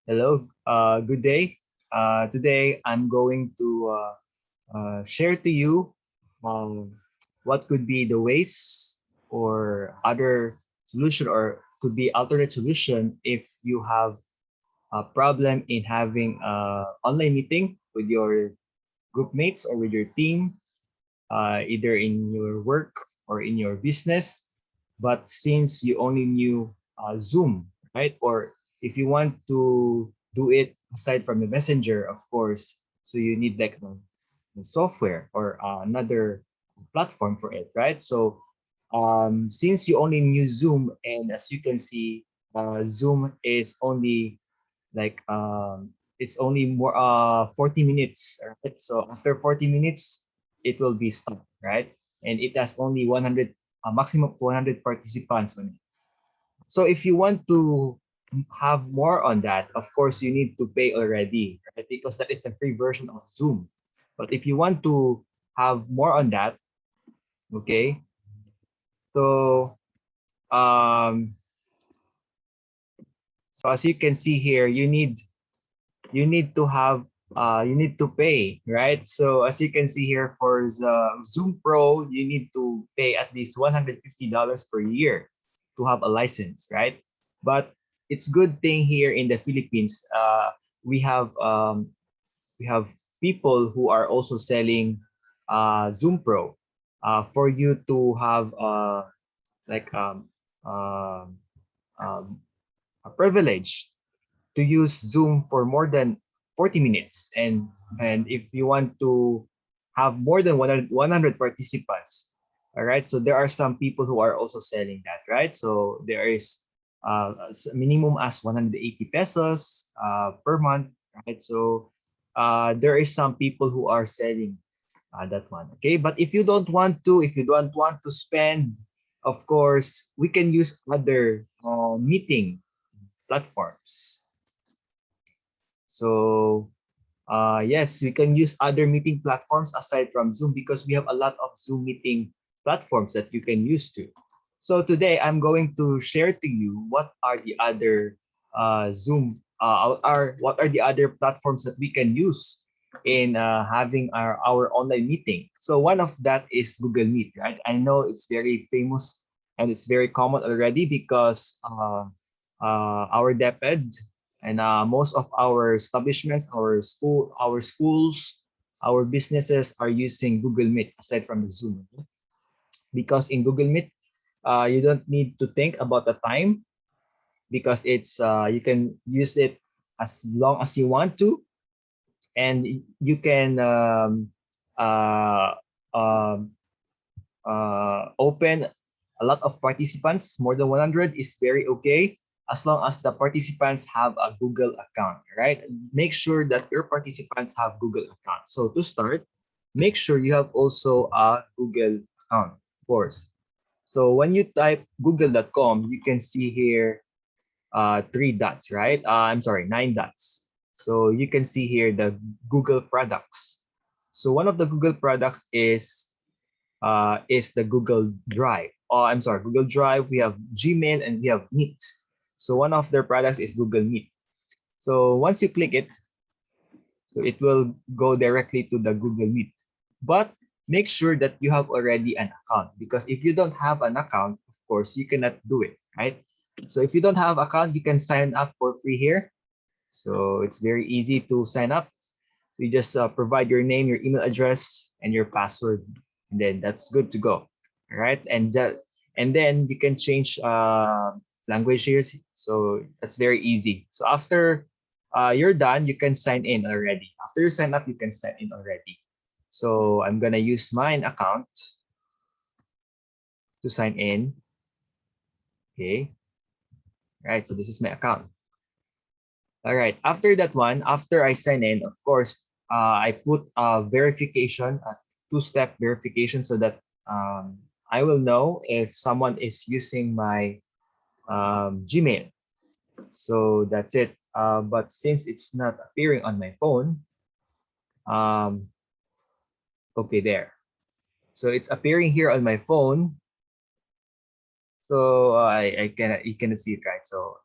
Hello, good day. Today I'm going to share to you um, what could be the ways or other solution or could be alternate solution if you have a problem in having a online meeting with your group mates or with your team, either in your work or in your business. But since you only knew Zoom, right? Or if you want to do it aside from the messenger, of course, so you need like a software or another platform for it, right? So since you only knew Zoom, and as you can see, Zoom is only like it's only more 40 minutes, right? So after 40 minutes it will be stopped, right? And it has only 100, a maximum of 100 participants on it. So if you want to have more on that, of course you need to pay already, right? Because that is the free version of Zoom. But if you want to have more on that, okay, so um so as you can see here, you need to have you need to pay, right? So as you can see here, for the Zoom Pro, you need to pay at least $150 per year to have a license, right? But it's good thing here in the Philippines, we have um, we have people who are also selling Zoom Pro for you to have like um, um, a privilege to use Zoom for more than 40 minutes. And if you want to have more than 100 participants, all right, so there are some people who are also selling that, right? So there is minimum as 180 pesos per month, right? So there is some people who are selling that one, okay? But if you don't want to spend, of course, we can use other meeting platforms. So yes, we can use other meeting platforms aside from Zoom because we have a lot of Zoom meeting platforms that you can use too. So today I'm going to share to you what are the other Zoom are what are the other platforms that we can use in having our online meeting. So one of that is Google Meet, right? I know it's very famous and it's very common already because our DepEd and most of our establishments, our schools, our businesses are using Google Meet aside from the Zoom. Okay? Because in Google Meet, you don't need to think about the time because it's you can use it as long as you want to, and you can uh, um, open a lot of participants. More than 100 is very okay as long as the participants have a Google account, right? Make sure that your participants have Google account. So to start, make sure you have also a Google account, of course. So when you type google.com, you can see here three dots, right? I'm sorry, nine dots. So you can see here the Google products. So one of the Google products is the Google Drive. Oh, I'm sorry, Google Drive. We have Gmail and we have Meet. So one of their products is Google Meet. So once you click it, so it will go directly to the Google Meet. But make sure that you have already an account because if you don't have an account, of course, you cannot do it, right? So if you don't have account, you can sign up for free here. So it's very easy to sign up. You just provide your name, your email address, and your password, and then that's good to go. All right, and then you can change language here. So that's very easy. So after you're done, you can sign in already. After you sign up, you can sign in already. So I'm gonna use mine account to sign in. Okay, right. So this is my account. All right. After that one, after I sign in, of course, I put a verification, a two-step verification, so that I will know if someone is using my Gmail. So that's it. But since it's not appearing on my phone, um, okay, there. So it's appearing here on my phone. So I can you can see it, right? So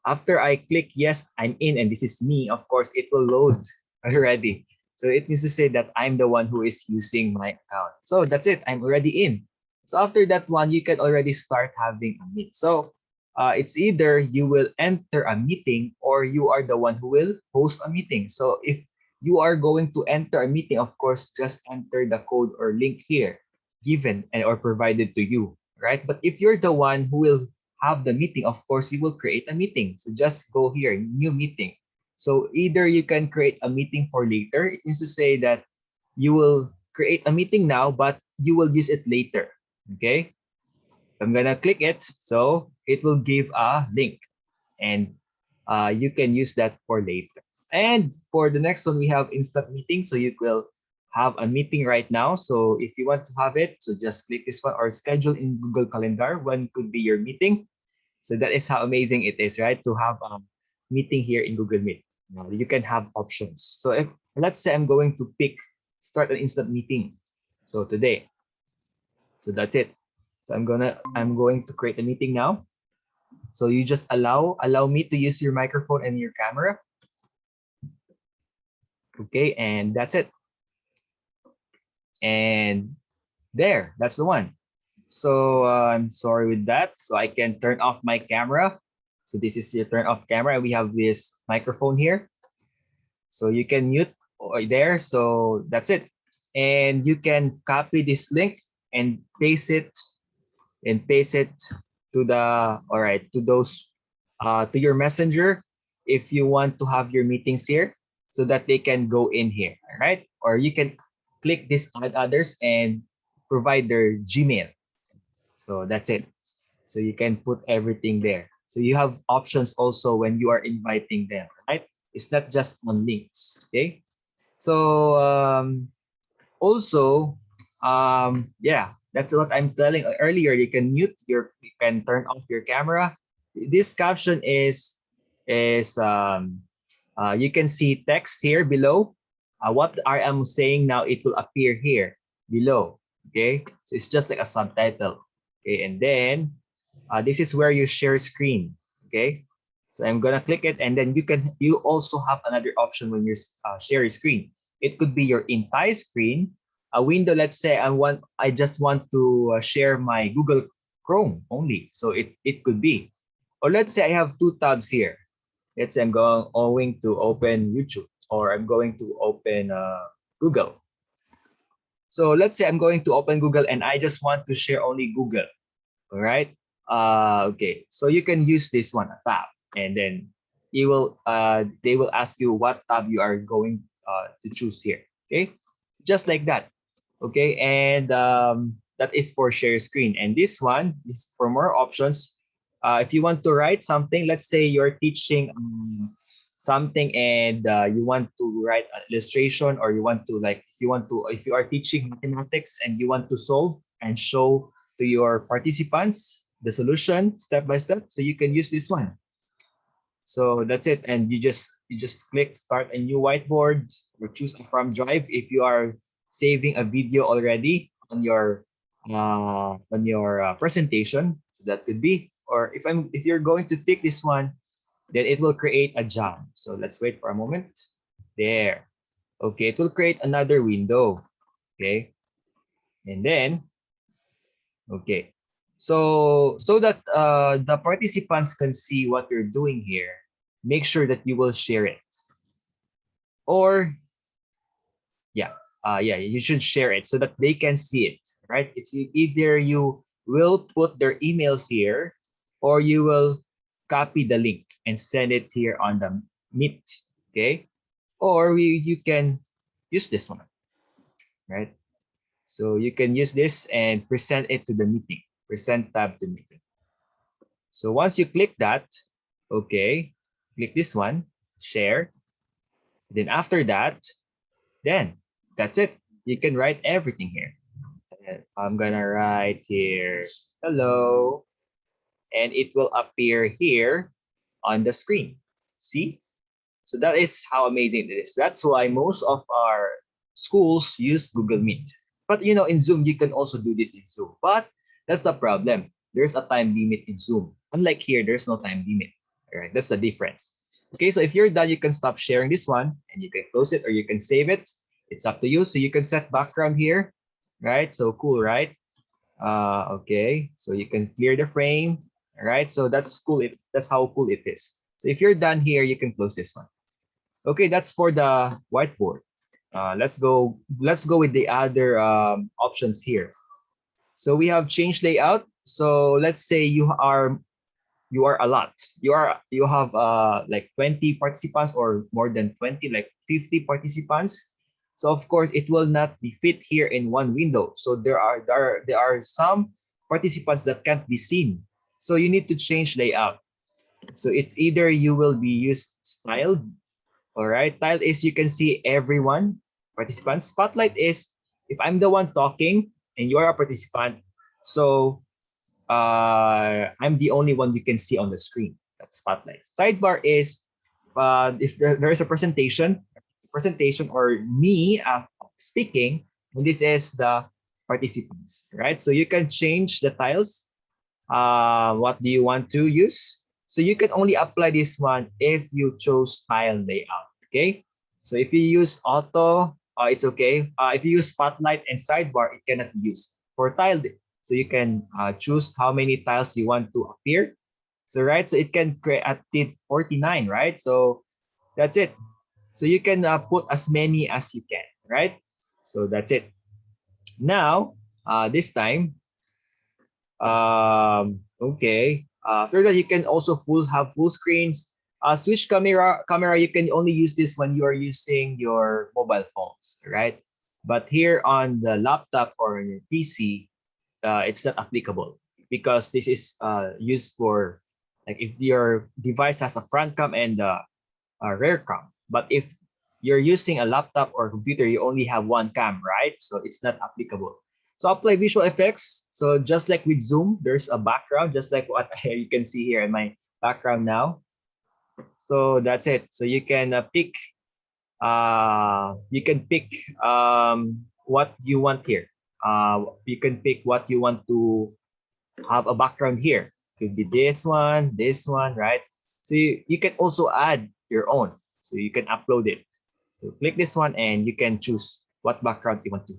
After I click yes, I'm in, and this is me, of course, it will load already. So it means to say that I'm the one who is using my account. So that's it. I'm already in. So after that one, you can already start having a meet. So it's either you will enter a meeting or you are the one who will host a meeting. So if you are going to enter a meeting, of course, just enter the code or link here given and or provided to you, right? But if you're the one who will have the meeting, of course, you will create a meeting. So just go here, new meeting. So either you can create a meeting for later. It means to say that you will create a meeting now, but you will use it later. Okay. I'm gonna click it. So it will give a link and you can use that for later. And for the next one, we have instant meeting. So you will have a meeting right now. So if you want to have it, so just click this one or schedule in Google Calendar. When could be your meeting? So that is how amazing it is, right? To have a meeting here in Google Meet. Now you can have options. So if let's say I'm going to pick start an instant meeting. So today, so that's it. So I'm going to create a meeting now. So you just allow me to use your microphone and your camera. Okay, and that's it. And there, that's the one. So I'm sorry with that. So I can turn off my camera. So this is your turn off camera. We have this microphone here. So you can mute there. So that's it. And you can copy this link and paste it to the all right to those to your messenger if you want to have your meetings here so that they can go in here. All right. Or you can click this add others and provide their Gmail. So that's it. So you can put everything there. So you have options also when you are inviting them, right? It's not just on links. Okay. So also, yeah, that's what I'm telling earlier. You can turn off your camera. This caption is you can see text here below. What I am saying now, it will appear here below. Okay, so it's just like a subtitle. Okay, and then this is where you share screen. Okay, so I'm gonna click it, and then you also have another option when you're sharing screen. It could be your entire screen, a window. Let's say I just want to share my Google Chrome only. So it could be, or let's say I have two tabs here. Let's say I'm going to open YouTube or I'm going to open Google. So let's say I'm going to open Google and I just want to share only Google. All right. Okay. So you can use this one, a tab, and then they will ask you what tab you are going to choose here. Okay. Just like that. Okay. And that is for share screen. And this one is for more options. If you want to write something, let's say you're teaching something and you want to write an illustration, or you want to like if you are teaching mathematics and you want to solve and show to your participants the solution step by step, so you can use this one. So that's it, and you just click start a new whiteboard or choose from drive if you are saving a video already on your presentation. That could be, or if you're going to pick this one, then it will create a jam. So let's wait for a moment. There. Okay, it will create another window. Okay, and then okay. So that the participants can see what you're doing here, make sure that you will share it. Or yeah, you should share it so that they can see it, right? It's either you will put their emails here or you will copy the link and send it here on the Meet, okay? Or you can use this one, right? So you can use this and present it to the meeting, present tab to meeting. So once you click that, okay, click this one, share. Then after that, then that's it. You can write everything here. I'm gonna write here, hello, and it will appear here on the screen. See? So that is how amazing it is. That's why most of our schools use Google Meet. But you know, in Zoom, you can also do this in Zoom. But that's the problem. There's a time limit in Zoom. Unlike here, there's no time limit. All right, that's the difference. Okay, so if you're done, you can stop sharing this one and you can close it or you can save it. It's up to you. So you can set background here, right? So cool, right? Okay, so you can clear the frame. All right, so that's cool. That's how cool it is. So if you're done here, you can close this one. Okay, that's for the whiteboard. Let's go. Let's go with the other options here. So we have change layout. So let's say you are a lot. You have like 20 participants or more than 20, like 50 participants. So of course it will not be fit here in one window. So there are some participants that can't be seen. So you need to change layout. So it's either you will be used styled. All right, tiled is you can see everyone participants. Spotlight is if I'm the one talking and you are a participant. So I'm the only one you can see on the screen. That's spotlight. Sidebar is if there is a presentation or me speaking, and this is the participants, right? So you can change the tiles. What do you want to use? So you can only apply this one if you chose tile layout. Okay. So if you use auto, it's okay. If you use spotlight and sidebar, it cannot be used for tile. So you can choose how many tiles you want to appear. So right, so it can create at 49, right? So that's it. So you can put as many as you can, right? So that's it. Now, this time, okay. After that, you can also have full screens. Switch camera, you can only use this when you are using your mobile phones, right? But here on the laptop or on your PC, it's not applicable because this is used for like if your device has a front cam and a rear cam. But if you're using a laptop or computer, you only have one cam, right? So it's not applicable. So apply visual effects. So just like with Zoom, there's a background, just like what you can see here in my background now. So that's it. So you can pick what you want here. You can pick what you want to have a background here. Could be this one, right? So you can also add your own. So you can upload it. So click this one and you can choose what background you want to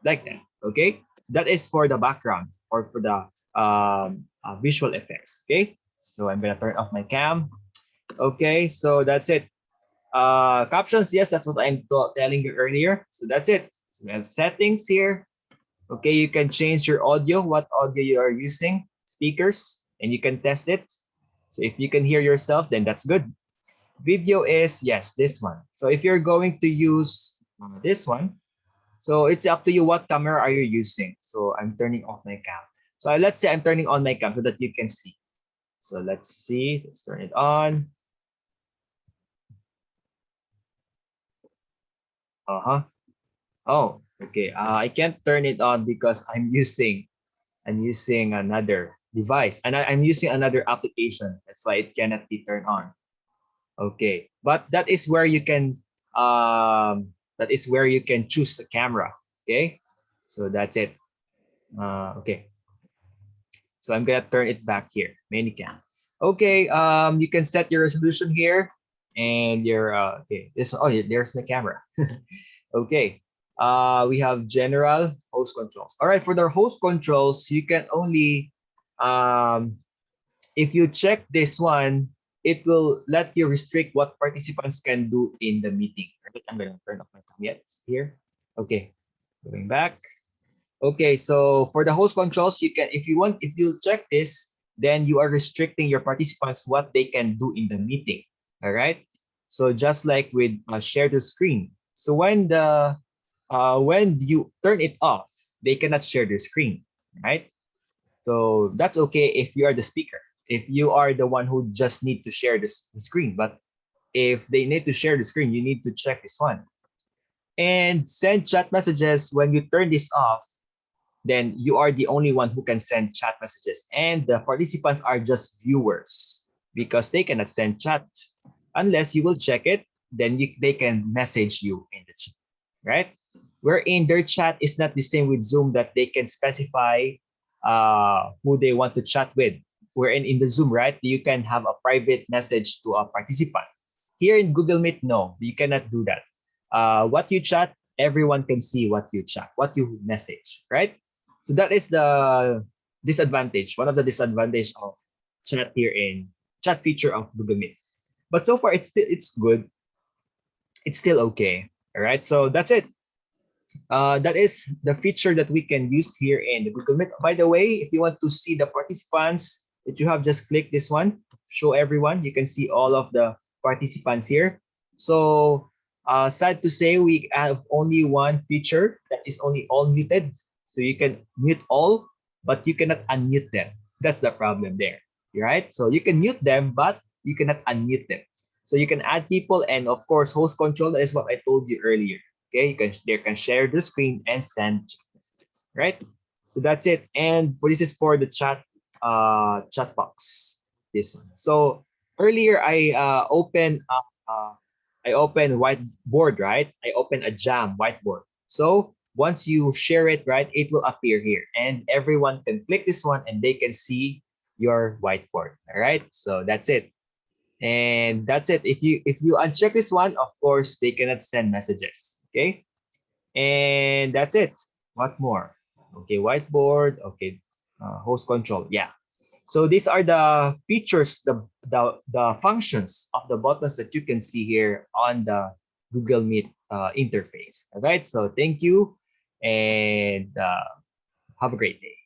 like that. Okay, that is for the background or for the visual effects. Okay, so I'm gonna turn off my cam. Okay, so that's it. Captions, yes, that's what I'm telling you earlier. So that's it. So we have settings here. Okay, you can change your audio, what audio you are using, speakers, and you can test it. So if you can hear yourself, then that's good. Video is, yes, this one. So if you're going to use this one, so it's up to you what camera are you using. So I'm turning off my cam. So let's say I'm turning on my cam so that you can see. So let's see, let's turn it on. Uh-huh. Oh, okay. I can't turn it on because I'm using another device and I'm using another application. That's why it cannot be turned on. Okay, but that is where you can choose the camera. Okay, so that's it. Okay, so I'm gonna turn it back here. Many cam. Okay, you can set your resolution here and your okay. This one, oh yeah, there's the camera. Okay. We have general host controls. All right, for the host controls, you can only if you check this one, it will let you restrict what participants can do in the meeting. Right? I'm gonna turn off my cam yet here. Okay, going back. Okay, so for the host controls, you can if you check this, then you are restricting your participants what they can do in the meeting. All right. So just like with share the screen. So when you turn it off, they cannot share their screen, right? So that's okay if you are the speaker. If you are the one who just need to share the screen, but if they need to share the screen, you need to check this one. And send chat messages when you turn this off, then you are the only one who can send chat messages. And the participants are just viewers because they cannot send chat unless you will check it, then they can message you in the chat, right? Wherein their chat is not the same with Zoom that they can specify who they want to chat with, wherein in the Zoom, right, you can have a private message to a participant. Here in Google Meet, no, you cannot do that. What you chat, everyone can see what you chat, what you message, right? So that is the disadvantage, one of the disadvantage of chat here in chat feature of Google Meet. But so far, it's good. It's still okay. All right. So that's it. That is the feature that we can use here in the Google Meet. By the way, if you want to see the participants that you have, just click this one, show everyone. You can see all of the participants here. So sad to say, we have only one feature that is only all muted. So you can mute all, but you cannot unmute them. That's the problem there, right? So you can mute them, but you cannot unmute them. So you can add people and of course host control. That is what I told you earlier. Okay, they can share the screen and send chat messages, right? So that's it. And for this is for the chat box. This one. So earlier I opened whiteboard, right? I opened a Jam whiteboard. So once you share it, right, it will appear here, and everyone can click this one and they can see your whiteboard. All right. So that's it. And that's it. If you uncheck this one, of course, they cannot send messages. Okay. And that's it. What more? Okay, whiteboard. Okay, host control. Yeah. So these are the features, the functions of the buttons that you can see here on the Google Meet interface. All right. So thank you, and have a great day.